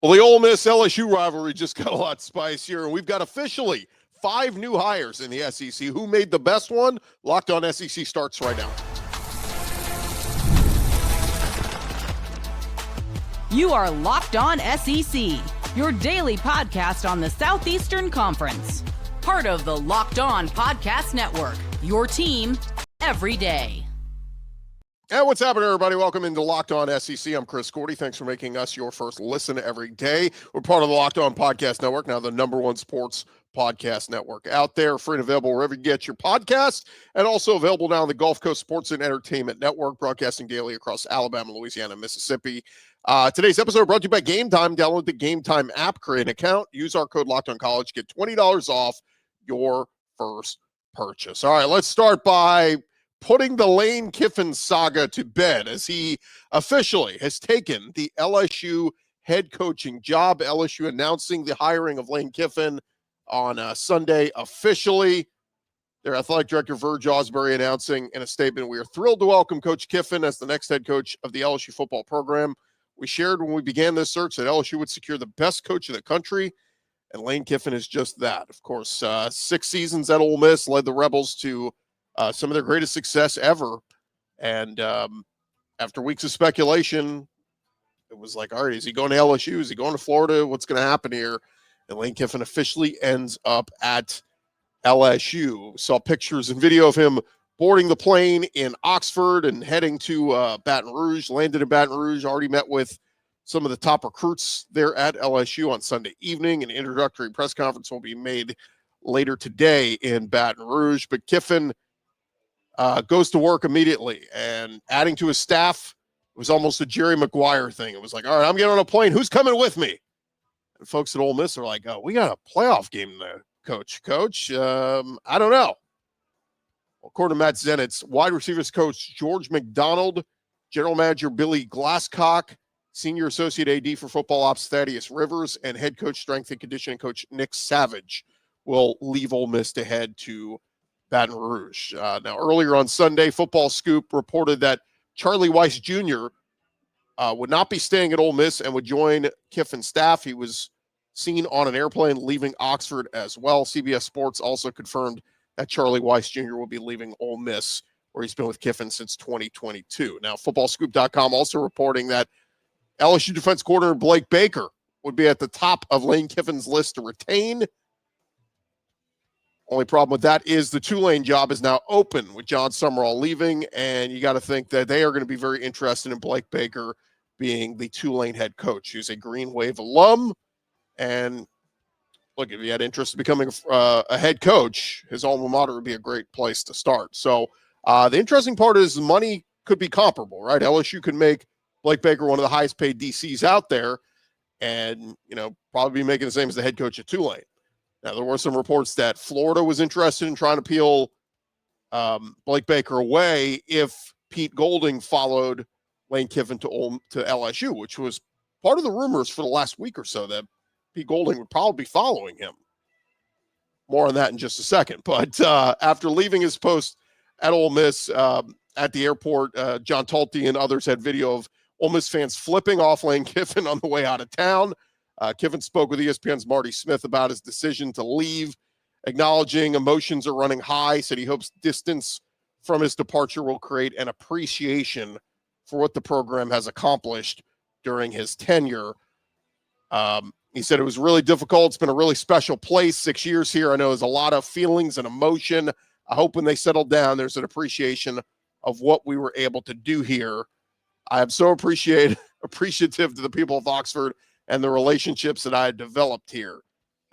Well, the Ole Miss LSU rivalry just got a lot spicier, and we've got officially 5 new hires in the SEC. Who made the best one? Locked On SEC starts right now. You are Locked On SEC, your daily podcast on the Southeastern Conference. Part of the Locked On Podcast Network, your team every day. And what's happening, everybody? Welcome into Locked On SEC. I'm Chris Gordy. Thanks for making us your first listen every day. We're part of the Locked On Podcast Network, now the #1 sports podcast network out there, free and available wherever you get your podcasts, and also available now on the Gulf Coast Sports and Entertainment Network, broadcasting daily across Alabama, Louisiana, and Mississippi. Today's episode brought to you by Game Time. Download the Game Time app, create an account, use our code LOCKEDONCollege, get $20 off your first purchase. All right, let's start by putting the Lane Kiffin saga to bed as he officially has taken the LSU head coaching job. LSU announcing the hiring of Lane Kiffin on Sunday officially. Their athletic director, Verge Osbury, announcing in a statement, "We are thrilled to welcome Coach Kiffin as the next head coach of the LSU football program. We shared when we began this search that LSU would secure the best coach in the country, and Lane Kiffin is just that." Of course, 6 seasons at Ole Miss, led the Rebels to some of their greatest success ever. And after weeks of speculation, it was like, all right, is he going to LSU? Is he going to Florida? What's going to happen here? And Lane Kiffin officially ends up at LSU. Saw pictures and video of him boarding the plane in Oxford and heading to Baton Rouge, landed in Baton Rouge, already met with some of the top recruits there at LSU on Sunday evening. An introductory press conference will be made later today in Baton Rouge. But Kiffin goes to work immediately, and adding to his staff was almost a Jerry Maguire thing. It was like, all right, I'm getting on a plane. Who's coming with me? And folks at Ole Miss are like, oh, we got a playoff game there, coach. I don't know. Well, according to Matt Zenitz, wide receivers coach George McDonald, general manager Billy Glasscock, senior associate AD for football ops Thaddeus Rivers, and head coach strength and conditioning coach Nick Savage will leave Ole Miss to head to Baton Rouge. Now, earlier on Sunday, Football Scoop reported that Charlie Weiss Jr. Would not be staying at Ole Miss and would join Kiffin's staff. He was seen on an airplane leaving Oxford as well. CBS Sports also confirmed that Charlie Weiss Jr. will be leaving Ole Miss, where he's been with Kiffin since 2022. Now, footballscoop.com also reporting that LSU defense coordinator Blake Baker would be at the top of Lane Kiffin's list to retain. Only problem with that is the Tulane job is now open with John Sumrall leaving, and you got to think that they are going to be very interested in Blake Baker being the Tulane head coach. He's a Green Wave alum, and look, if he had interest in becoming a head coach, his alma mater would be a great place to start. So the interesting part is money could be comparable, right? LSU could make Blake Baker one of the highest paid DCs out there, and probably be making the same as the head coach at Tulane. Now, there were some reports that Florida was interested in trying to peel Blake Baker away if Pete Golding followed Lane Kiffin to LSU, which was part of the rumors for the last week or so, that Pete Golding would probably be following him. More on that in just a second. But after leaving his post at Ole Miss at the airport, John Talty and others had video of Ole Miss fans flipping off Lane Kiffin on the way out of town. Kiffin spoke with ESPN's Marty Smith about his decision to leave, acknowledging emotions are running high, said he hopes distance from his departure will create an appreciation for what the program has accomplished during his tenure. He said it was really difficult. It's been a really special place. 6 years here. I know there's a lot of feelings and emotion. I hope when they settle down, there's an appreciation of what we were able to do here. I am so appreciative to the people of Oxford and the relationships that I had developed here.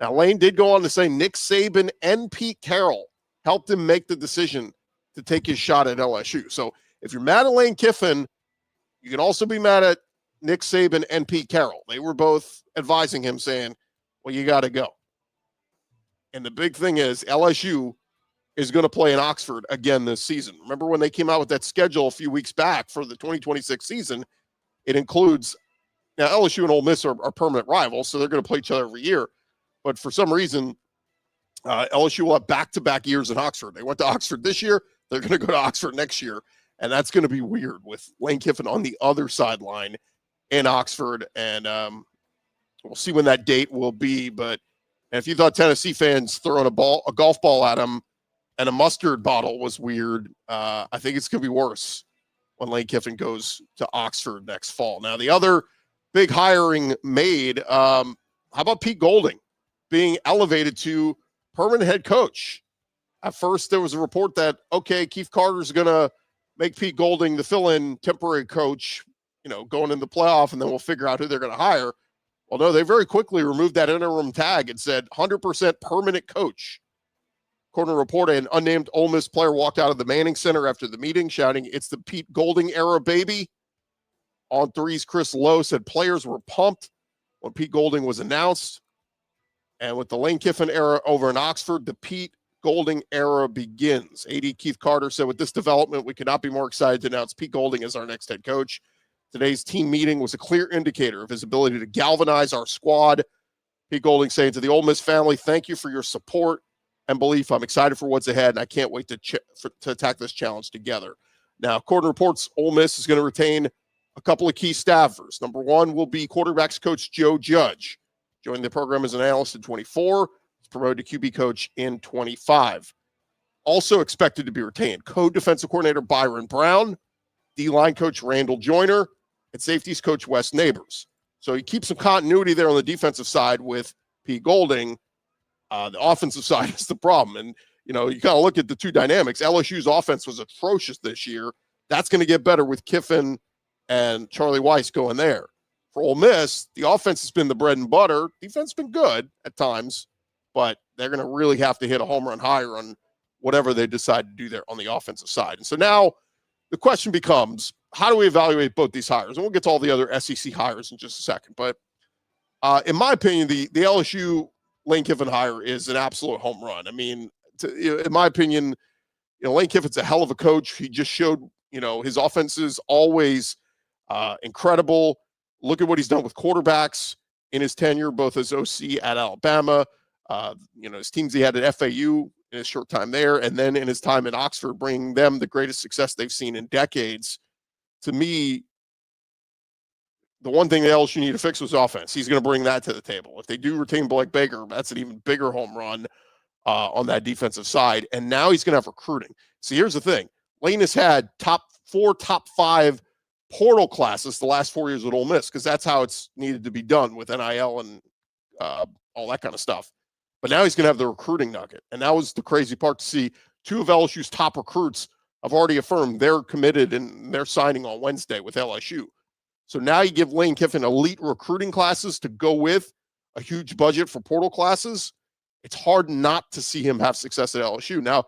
Now, Lane did go on to say Nick Saban and Pete Carroll helped him make the decision to take his shot at LSU. So if you're mad at Lane Kiffin, you can also be mad at Nick Saban and Pete Carroll. They were both advising him, saying, well, you got to go. And the big thing is LSU is going to play in Oxford again this season. Remember when they came out with that schedule a few weeks back for the 2026 season? It includes, now LSU and Ole Miss are permanent rivals, so they're going to play each other every year. But for some reason, LSU will have back-to-back years in Oxford. They went to Oxford this year. They're going to go to Oxford next year. And that's going to be weird with Lane Kiffin on the other sideline in Oxford. And We'll see when that date will be. But if you thought Tennessee fans throwing a golf ball at him and a mustard bottle was weird, I think it's going to be worse when Lane Kiffin goes to Oxford next fall. Now, the other big hiring made, how about Pete Golding being elevated to permanent head coach? At first, there was a report that, okay, Keith Carter's going to make Pete Golding the fill-in temporary coach, going in the playoff, and then we'll figure out who they're going to hire. Well, no, they very quickly removed that interim tag and said 100% permanent coach. According to a report, an unnamed Ole Miss player walked out of the Manning Center after the meeting shouting, "It's the Pete Golding era, baby." On threes, Chris Lowe said players were pumped when Pete Golding was announced. And with the Lane Kiffin era over in Oxford, the Pete Golding era begins. AD Keith Carter said, "With this development, we could not be more excited to announce Pete Golding as our next head coach. Today's team meeting was a clear indicator of his ability to galvanize our squad." Pete Golding saying to the Ole Miss family, "Thank you for your support and belief. I'm excited for what's ahead, and I can't wait to attack this challenge together." Now, according to reports, Ole Miss is going to retain a couple of key staffers. Number one will be quarterbacks coach Joe Judge. Joined the program as an analyst in 24. He's promoted to QB coach in 25. Also expected to be retained, co-defensive coordinator Byron Brown, D-line coach Randall Joyner, and safeties coach Wes Neighbors. So he keeps some continuity there on the defensive side with Pete Golding. The offensive side is the problem. And, you kind of look at the two dynamics. LSU's offense was atrocious this year. That's going to get better with Kiffin and Charlie Weiss going there. For Ole Miss, the offense has been the bread and butter. Defense has been good at times, but they're going to really have to hit a home run higher on whatever they decide to do there on the offensive side. And so now the question becomes, how do we evaluate both these hires? And we'll get to all the other SEC hires in just a second. But in my opinion, the LSU Lane Kiffin hire is an absolute home run. I mean, in my opinion, Lane Kiffin's a hell of a coach. He just showed, his offense is always incredible. Look at what he's done with quarterbacks in his tenure, both as OC at Alabama, his teams he had at FAU in his short time there, and then in his time at Oxford, bringing them the greatest success they've seen in decades. To me, the one thing else you need to fix was offense. He's going to bring that to the table. If they do retain Blake Baker, that's an even bigger home run on that defensive side. And now he's going to have recruiting. See, here's the thing. Lane has had top 5 portal classes the last 4 years at Ole Miss, because that's how it's needed to be done with NIL and all that kind of stuff. But now he's going to have the recruiting nugget. And that was the crazy part to see. 2 of LSU's top recruits have already affirmed they're committed and they're signing on Wednesday with LSU. So now you give Lane Kiffin elite recruiting classes to go with a huge budget for portal classes. It's hard not to see him have success at LSU. Now,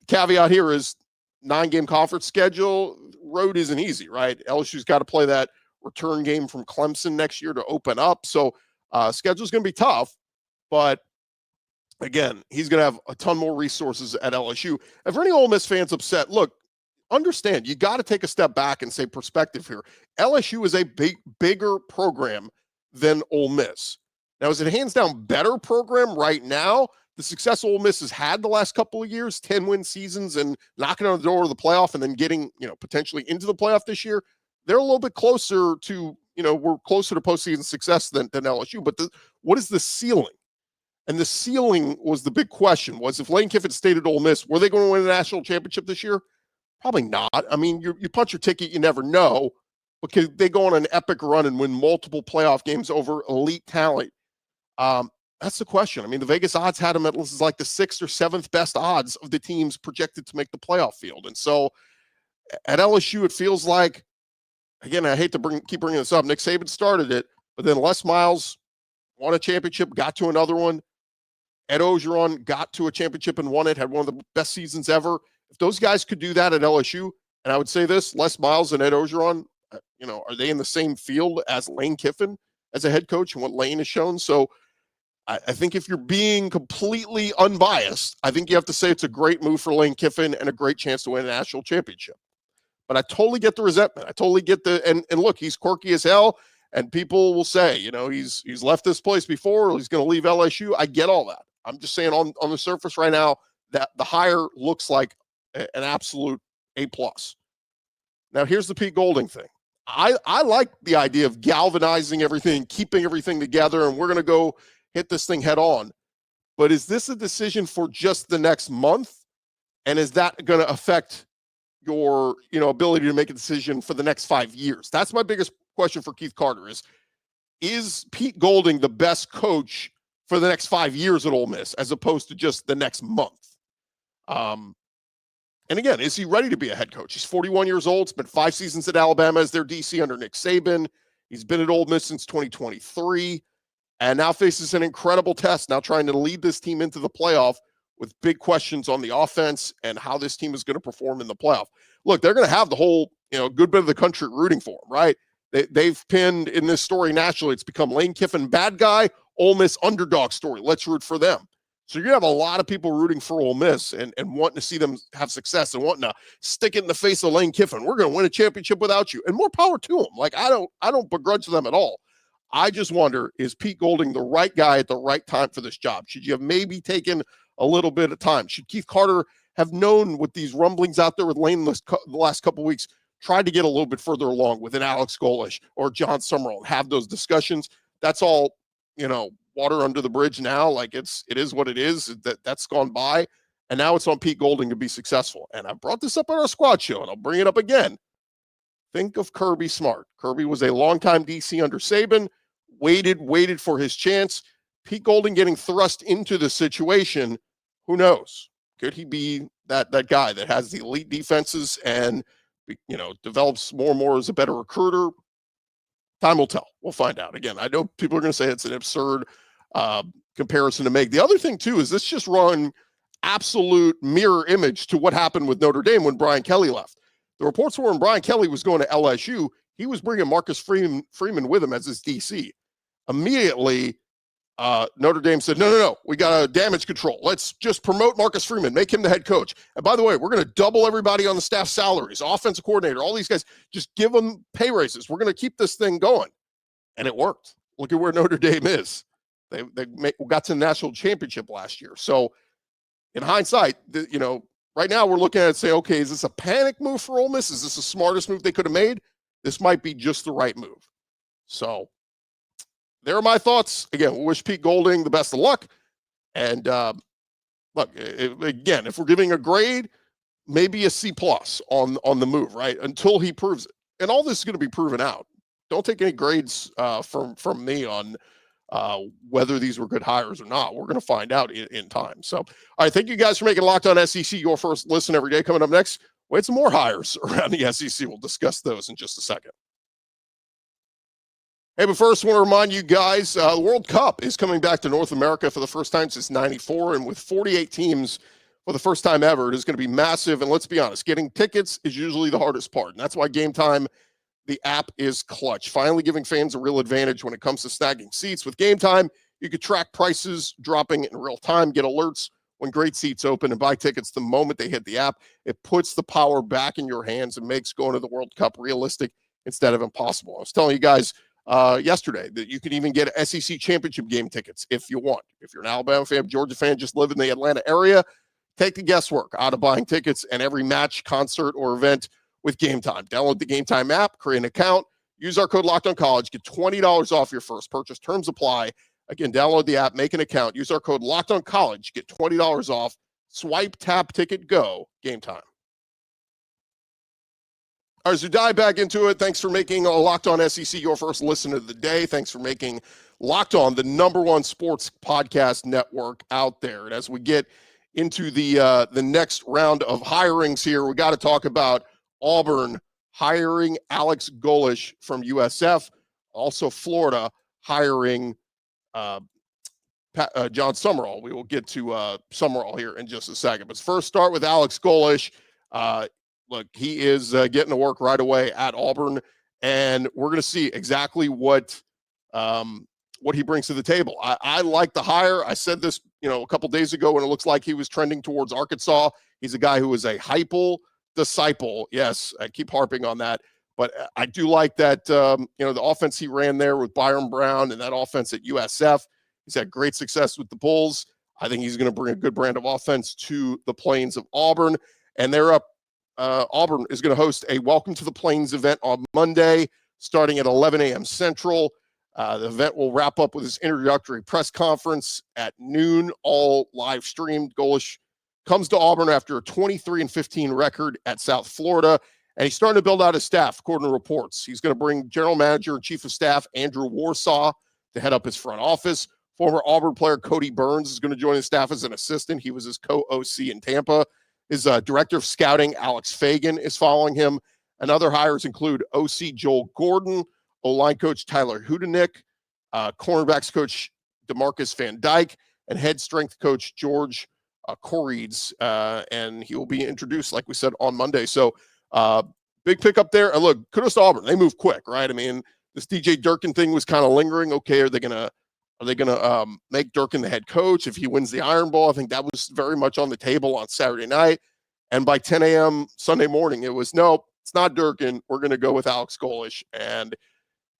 caveat here is 9-game conference schedule. Road isn't easy, right? LSU's got to play that return game from Clemson next year to open up. So schedule's going to be tough, but again, he's going to have a ton more resources at LSU. If any Ole Miss fans upset, look, understand, you got to take a step back and say perspective here. LSU is a bigger program than Ole Miss. Now, is it a hands down better program right now? The success Ole Miss has had the last couple of years, 10-win seasons and knocking on the door of the playoff and then getting, potentially into the playoff this year. They're a little bit closer to, we're closer to postseason success than LSU. But what is the ceiling? And the ceiling was the big question, was if Lane Kiffin stayed at Ole Miss, were they going to win a national championship this year? Probably not. I mean, you punch your ticket, you never know, because they go on an epic run and win multiple playoff games over elite talent. That's the question. I mean, the Vegas odds had them at the 6th or 7th best odds of the teams projected to make the playoff field. And so at LSU, it feels like, again, I hate to keep bringing this up. Nick Saban started it, but then Les Miles won a championship, got to another one. Ed Ogeron got to a championship and won it, had one of the best seasons ever. If those guys could do that at LSU, and I would say this, Les Miles and Ed Ogeron, are they in the same field as Lane Kiffin as a head coach and what Lane has shown? So I think if you're being completely unbiased, I think you have to say it's a great move for Lane Kiffin and a great chance to win a national championship. But I totally get the resentment. I totally get and look, he's quirky as hell, and people will say, he's left this place before, or he's going to leave LSU. I get all that. I'm just saying on the surface right now that the hire looks like an absolute A+. Now, here's the Pete Golding thing. I like the idea of galvanizing everything, keeping everything together, and we're going to go hit this thing head on. But is this a decision for just the next month? And is that going to affect your, ability to make a decision for the next 5 years? That's my biggest question for Keith Carter is Pete Golding the best coach for the next 5 years at Ole Miss, as opposed to just the next month? And again, is he ready to be a head coach? He's 41 years old, spent 5 seasons at Alabama as their DC under Nick Saban. He's been at Ole Miss since 2023 and now faces an incredible test, now trying to lead this team into the playoff with big questions on the offense and how this team is going to perform in the playoff. Look, they're going to have the whole, good bit of the country rooting for him, right? They've pinned in this story nationally. It's become Lane Kiffin, bad guy, Ole Miss underdog story. Let's root for them. So you're going to have a lot of people rooting for Ole Miss and wanting to see them have success and wanting to stick it in the face of Lane Kiffin. We're going to win a championship without you, and more power to them. Like, I don't begrudge them at all. I just wonder, is Pete Golding the right guy at the right time for this job? Should you have maybe taken a little bit of time? Should Keith Carter have known with these rumblings out there with Lane the last couple of weeks, tried to get a little bit further along with an Alex Golesh or John Sumrall and have those discussions? That's all, water under the bridge now. Like, it is what it is. That's gone by. And now it's on Pete Golding to be successful. And I brought this up on our squad show, and I'll bring it up again. Think of Kirby Smart. Kirby was a longtime DC under Saban, waited for his chance. Pete Golding getting thrust into the situation. Who knows? Could he be that guy that has the elite defenses and, develops more and more as a better recruiter? Time will tell. We'll find out. Again, I know people are going to say it's an absurd comparison to make. The other thing, too, is this just run absolute mirror image to what happened with Notre Dame when Brian Kelly left. The reports were when Brian Kelly was going to LSU, he was bringing Marcus Freeman with him as his DC. Immediately, Notre Dame said, no, we got to damage control. Let's just promote Marcus Freeman, make him the head coach. And by the way, we're going to double everybody on the staff salaries, offensive coordinator, all these guys, just give them pay raises. We're going to keep this thing going. And it worked. Look at where Notre Dame is. They got to the national championship last year. So in hindsight, right now we're looking at it and say, okay, is this a panic move for Ole Miss? Is this the smartest move they could have made? This might be just the right move. So there are my thoughts. Again, we wish Pete Golding the best of luck. And look, again, if we're giving a grade, maybe a C+ on the move, right? Until he proves it. And all this is going to be proven out. Don't take any grades from me on whether these were good hires or not. We're going to find out in time. So, all right, thank you guys for making Locked On SEC your first listen every day. Coming up next, we had some more hires around the SEC. We'll discuss those in just a second. Hey, but first, I want to remind you guys, the World Cup is coming back to North America for the first time since '94, and with 48 teams for the first time ever, it is going to be massive. And let's be honest, getting tickets is usually the hardest part, and that's why Game Time, the app, is clutch. Finally giving fans a real advantage when it comes to snagging seats. With Game Time, you can track prices dropping in real time, get alerts when great seats open, and buy tickets the moment they hit the app. It puts the power back in your hands and makes going to the World Cup realistic instead of impossible. I was telling you guys yesterday that you can even get SEC championship game tickets if you want. If you're an Alabama fan, Georgia fan, just live in the Atlanta area, take the guesswork out of buying tickets and every match, concert, or event with Game Time. Download the Game Time app, create an account, use our code LOCKEDONCollege, get $20 off your first purchase. Terms apply. Again, download the app, make an account, use our code LOCKEDONCollege, get $20 off. Swipe, tap, ticket, go. Game Time. All right, so dive back into it. Thanks for making Locked On SEC your first listen of the day. Thanks for making Locked On the #1 sports podcast network out there. And as we get into the next round of hirings here, we got to talk about Auburn hiring Alex Golesh from USF. Also, Florida hiring Jon Sumrall. We will get to Sumrall here in just a second. But first, start with Alex Golesh. Look, he is getting to work right away at Auburn, and we're going to see exactly what he brings to the table. I like the hire. I said this, a couple days ago when it looks like he was trending towards Arkansas. He's a guy who is a Heupel disciple. Yes, I keep harping on that, but I do like that. The offense he ran there with Byron Brown and that offense at USF. He's had great success with the Bulls. I think he's going to bring a good brand of offense to the plains of Auburn, and they're up Auburn is going to host a Welcome to the Plains event on Monday, starting at 11 a.m. Central. The event will wrap up with his introductory press conference at noon, all live streamed. Golesh comes to Auburn after a 23-15 record at South Florida, and he's starting to build out his staff, according to reports. He's going to bring General Manager and Chief of Staff Andrew Warsaw to head up his front office. Former Auburn player Cody Burns is going to join his staff as an assistant. He was his co-OC in Tampa. His Director of Scouting, Alex Fagan, is following him. And other hires include OC Joel Gordon, O-line coach Tyler Hudenick, cornerbacks coach DeMarcus Van Dyke, and head strength coach George Corides. And he will be introduced, like we said, on Monday. So big pickup there. And look, kudos to Auburn. They move quick, right? I mean, this DJ Durkin thing was kind of lingering. Okay, are they gonna make Durkin the head coach if he wins the Iron Bowl? I think that was very much on the table on Saturday night. And by 10 a.m. Sunday morning, it was, no, it's not Durkin. We're going to go with Alex Golesh. And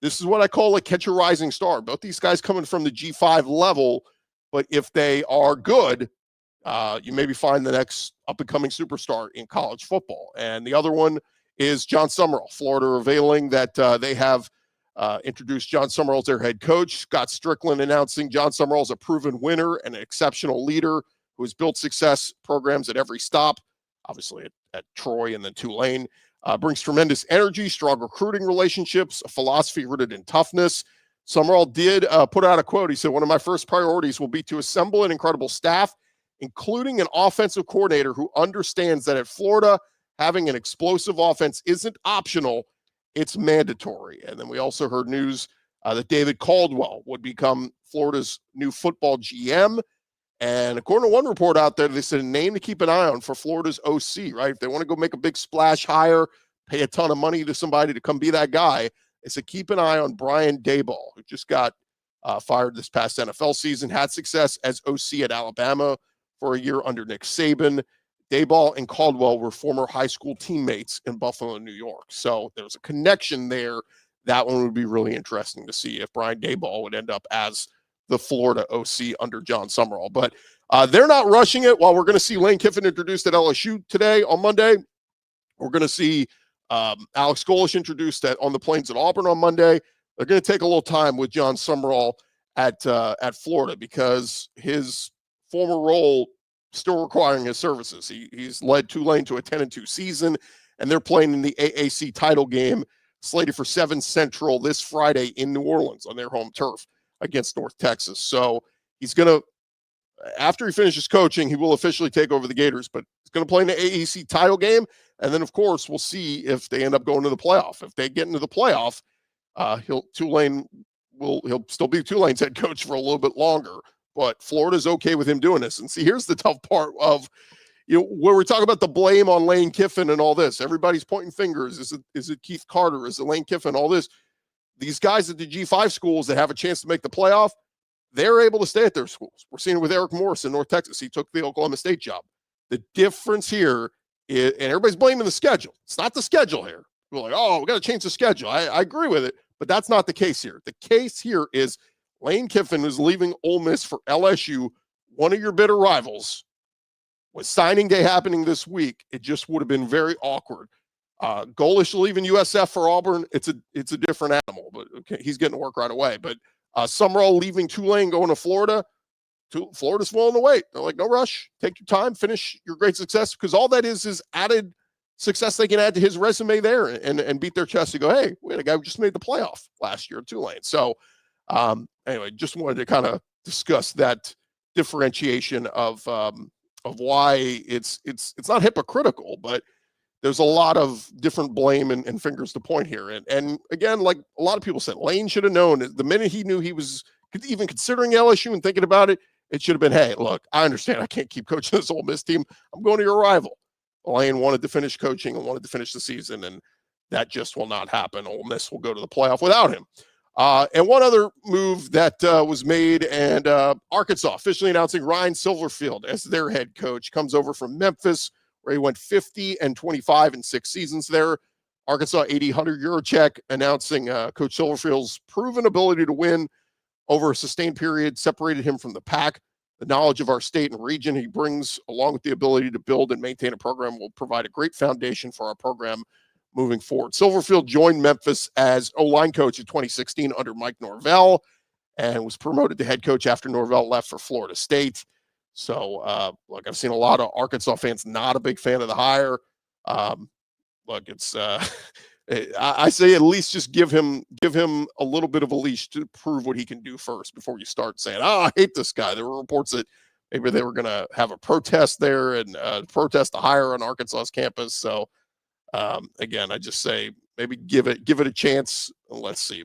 this is what I call a catch a rising star. Both these guys coming from the G5 level, but if they are good, you maybe find the next up-and-coming superstar in college football. And the other one is Jon Sumrall. Florida revealing that they have introduced Jon Sumrall as their head coach. Scott Strickland announcing Jon Sumrall is a proven winner and an exceptional leader who has built success programs at every stop, obviously at Troy and then Tulane. Brings tremendous energy, strong recruiting relationships, a philosophy rooted in toughness. Sumrall did put out a quote. He said, one of my first priorities will be to assemble an incredible staff, including an offensive coordinator who understands that at Florida, having an explosive offense isn't optional, it's mandatory. And then we also heard news that David Caldwell would become Florida's new football GM. And according to one report out there, they said a name to keep an eye on for Florida's OC, right? If they want to go make a big splash hire, pay a ton of money to somebody to come be that guy, they said keep an eye on Brian Daboll, who just got fired this past NFL season, had success as OC at Alabama for a year under Nick Saban. Daboll and Caldwell were former high school teammates in Buffalo, New York. So there's a connection there. That one would be really interesting to see if Brian Daboll would end up as the Florida OC under Jon Sumrall. But they're not rushing it. While we're going to see Lane Kiffin introduced at LSU today on Monday, we're going to see Alex Golesh introduced on the Plains at Auburn on Monday. They're going to take a little time with Jon Sumrall at Florida because his former role still requiring his services. He's led Tulane to a 10-2 season, and they're playing in the AAC title game slated for 7 Central this Friday in New Orleans on their home turf against North Texas. So he's going to, after he finishes coaching, he will officially take over the Gators, but he's going to play in the AAC title game. And then, of course, we'll see if they end up going to the playoff. If they get into the playoff, he'll still be Tulane's head coach for a little bit longer. But Florida's okay with him doing this. And see, here's the tough part of, where we talk about the blame on Lane Kiffin and all this. Everybody's pointing fingers. Is it Keith Carter? Is it Lane Kiffin? All this. These guys at the G5 schools that have a chance to make the playoff, they're able to stay at their schools. We're seeing it with Eric Morris in North Texas. He took the Oklahoma State job. The difference here is, and everybody's blaming the schedule. It's not the schedule here. We're like, we got to change the schedule. I agree with it, but that's not the case here. The case here is Lane Kiffin is leaving Ole Miss for LSU, one of your bitter rivals. With signing day happening this week, it just would have been very awkward. Golesh leaving USF for Auburn, it's a different animal, but okay, he's getting to work right away. But Sumrall leaving Tulane, going to Florida, Florida's willing to wait. They're like, no rush, take your time, finish your great success, because all that is added success they can add to his resume there and beat their chest to go, hey, we had a guy who just made the playoff last year at Tulane. So anyway, just wanted to kind of discuss that differentiation of why it's not hypocritical, but there's a lot of different blame and fingers to point here. And again, like a lot of people said, Lane should have known the minute he knew he was even considering LSU and thinking about it, it should have been, hey, look, I understand I can't keep coaching this Ole Miss team. I'm going to your rival. Lane wanted to finish coaching and wanted to finish the season, and that just will not happen. Ole Miss will go to the playoff without him. And one other move that was made, and Arkansas officially announcing Ryan Silverfield as their head coach. Comes over from Memphis, where he went 50-25 in 6 seasons there. Arkansas 80-100 euro check, announcing Coach Silverfield's proven ability to win over a sustained period separated him from the pack. The knowledge of our state and region he brings, along with the ability to build and maintain a program, will provide a great foundation for our program moving forward. Silverfield joined Memphis as O-line coach in 2016 under Mike Norvell and was promoted to head coach after Norvell left for Florida State. So, look, I've seen a lot of Arkansas fans not a big fan of the hire. Look, it's I say at least just give him a little bit of a leash to prove what he can do first before you start saying, "Oh, I hate this guy." There were reports that maybe they were going to have a protest there and protest the hire on Arkansas's campus. So, again, I just say maybe give it a chance. And let's see.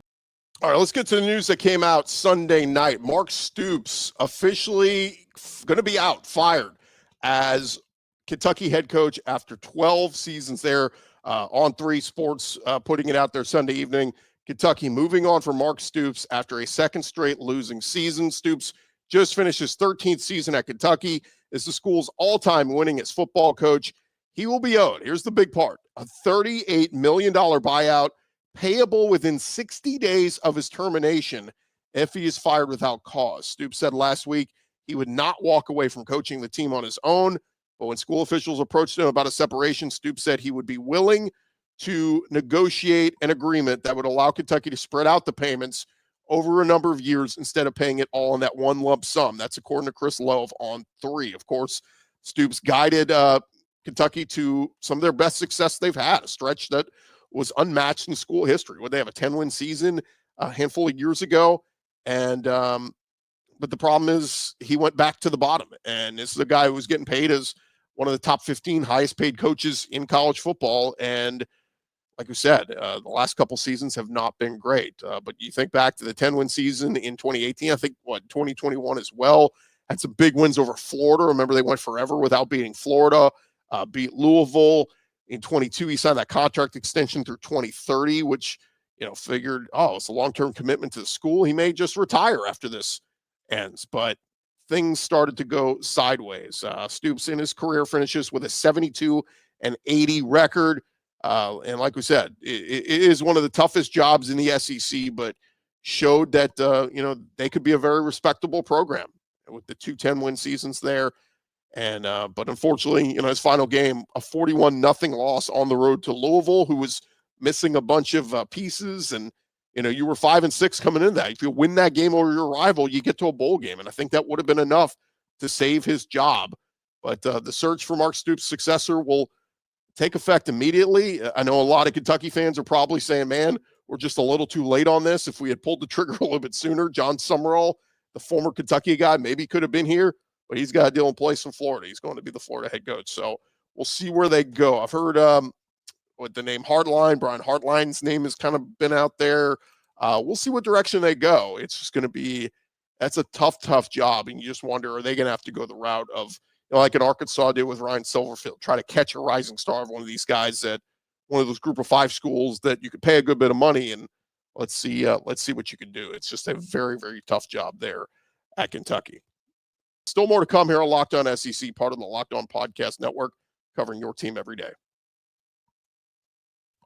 All right, let's get to the news that came out Sunday night. Mark Stoops officially going to be fired as Kentucky head coach after 12 seasons there. On 3 Sports putting it out there Sunday evening. Kentucky moving on from Mark Stoops after a second straight losing season. Stoops just finished his 13th season at Kentucky as the school's all-time winningest football coach. He will be owed, here's the big part, a $38 million buyout payable within 60 days of his termination if he is fired without cause. Stoops said last week he would not walk away from coaching the team on his own. But when school officials approached him about a separation, Stoops said he would be willing to negotiate an agreement that would allow Kentucky to spread out the payments over a number of years instead of paying it all in that one lump sum. That's according to Chris Lowe on 3. Of course, Stoops guided Kentucky to some of their best success they've had, a stretch that was unmatched in school history. Would they have a 10-win season a handful of years ago? And but the problem is he went back to the bottom. And this is a guy who was getting paid as one of the top 15 highest paid coaches in college football. And like we said, the last couple seasons have not been great. But you think back to the 10-win season in 2018, I think 2021 as well, had some big wins over Florida. Remember, they went forever without beating Florida, beat Louisville. In 22, he signed that contract extension through 2030, which, figured, it's a long-term commitment to the school. He may just retire after this ends, but things started to go sideways. Stoops in his career finishes with a 72-80 record. And like we said, it is one of the toughest jobs in the SEC, but showed that, they could be a very respectable program with the 2 10-win seasons there. And, but unfortunately, his final game, a 41-0 loss on the road to Louisville, who was missing a bunch of pieces. And, you were 5-6 coming into that. If you win that game over your rival, you get to a bowl game. And I think that would have been enough to save his job. But the search for Mark Stoops' successor will take effect immediately. I know a lot of Kentucky fans are probably saying, man, we're just a little too late on this. If we had pulled the trigger a little bit sooner, Jon Sumrall, the former Kentucky guy, maybe could have been here, but he's got a deal in place in Florida. He's going to be the Florida head coach. So we'll see where they go. I've heard with the name Hartline, Brian Hartline's name has kind of been out there. We'll see what direction they go. It's just going to be, that's a tough job. And you just wonder, are they going to have to go the route of, like in Arkansas did with Ryan Silverfield, try to catch a rising star of one of these guys at one of those group of 5 schools that you could pay a good bit of money, and let's see what you can do. It's just a very, very tough job there at Kentucky. Still more to come here on Locked On SEC, part of the Locked On Podcast Network, covering your team every day.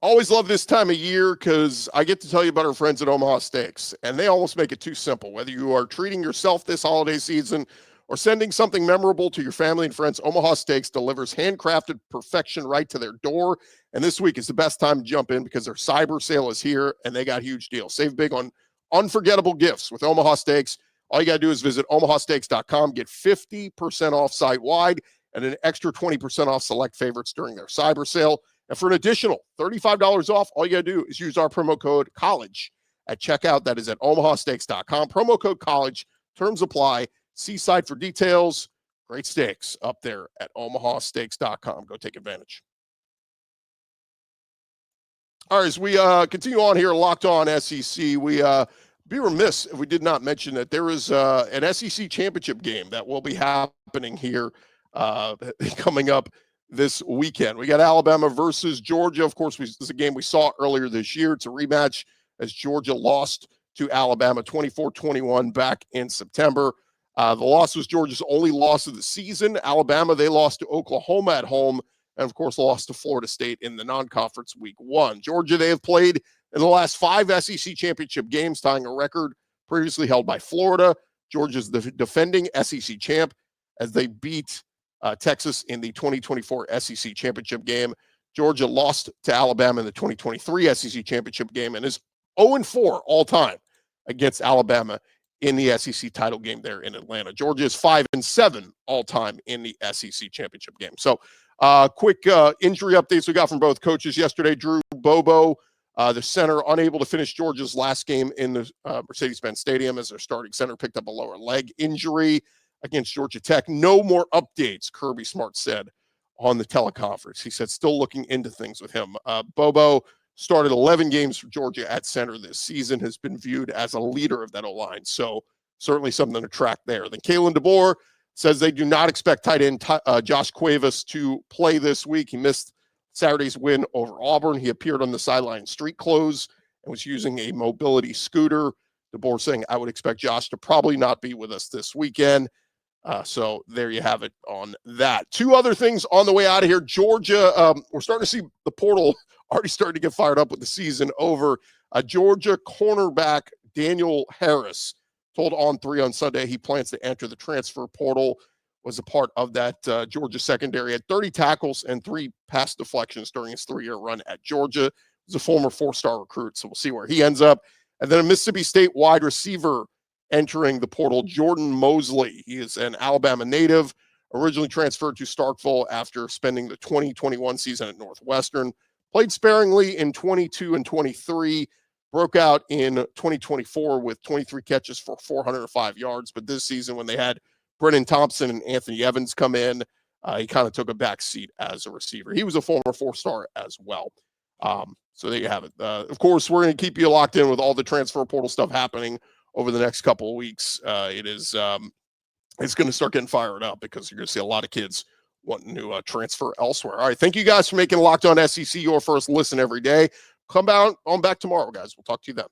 Always love this time of year because I get to tell you about our friends at Omaha Steaks, and they almost make it too simple. Whether you are treating yourself this holiday season or sending something memorable to your family and friends, Omaha Steaks delivers handcrafted perfection right to their door. And this week is the best time to jump in because their cyber sale is here, and they got huge deals. Save big on unforgettable gifts with Omaha Steaks. All you got to do is visit omahasteaks.com, get 50% off site-wide, and an extra 20% off select favorites during their cyber sale. And for an additional $35 off, all you got to do is use our promo code COLLEGE at checkout. That is at omahasteaks.com. Promo code COLLEGE. Terms apply. See site for details. Great steaks up there at omahasteaks.com. Go take advantage. All right, as we continue on here, Locked On SEC, we be remiss if we did not mention that there is an SEC championship game that will be happening here coming up this weekend. We got Alabama versus Georgia. Of course, this is a game we saw earlier this year. It's a rematch as Georgia lost to Alabama 24-21 back in September. The loss was Georgia's only loss of the season. Alabama, they lost to Oklahoma at home, and of course lost to Florida State in the non-conference week 1. Georgia, they have played in the last 5 SEC championship games, tying a record previously held by Florida. Georgia's the defending SEC champ as they beat Texas in the 2024 SEC championship game. Georgia lost to Alabama in the 2023 SEC championship game and is 0-4 all time against Alabama in the SEC title game there in Atlanta. Georgia is 5-7 all time in the SEC championship game. So quick injury updates we got from both coaches yesterday. Drew Bobo, the center, unable to finish Georgia's last game in the Mercedes-Benz Stadium as their starting center picked up a lower leg injury against Georgia Tech. No more updates, Kirby Smart said on the teleconference. He said still looking into things with him. Bobo started 11 games for Georgia at center this season, has been viewed as a leader of that O-line. So certainly something to track there. Then Kalen DeBoer says they do not expect tight end Josh Cuevas to play this week. He missed Saturday's win over Auburn. He appeared on the sideline in street clothes and was using a mobility scooter. DeBoer saying, I would expect Josh to probably not be with us this weekend. So there you have it on that. Two other things on the way out of here. Georgia, we're starting to see the portal already starting to get fired up with the season over. Georgia cornerback Daniel Harris told On3 on Sunday he plans to enter the transfer portal, was a part of that Georgia secondary. Had 30 tackles and 3 pass deflections during his 3-year run at Georgia. He's a former 4-star recruit, so we'll see where he ends up. And then a Mississippi State wide receiver entering the portal, Jordan Mosley. He is an Alabama native, originally transferred to Starkville after spending the 2021 season at Northwestern. Played sparingly in 22 and 23, broke out in 2024 with 23 catches for 405 yards. But this season, when they had Brennan Thompson and Anthony Evans come in, he kind of took a back seat as a receiver. He was a former 4-star as well. So there you have it. Of course, we're going to keep you locked in with all the transfer portal stuff happening over the next couple of weeks. It's going to start getting fired up because you're going to see a lot of kids wanting to transfer elsewhere. All right. Thank you guys for making Locked On SEC your first listen every day. Come on back tomorrow, guys. We'll talk to you then.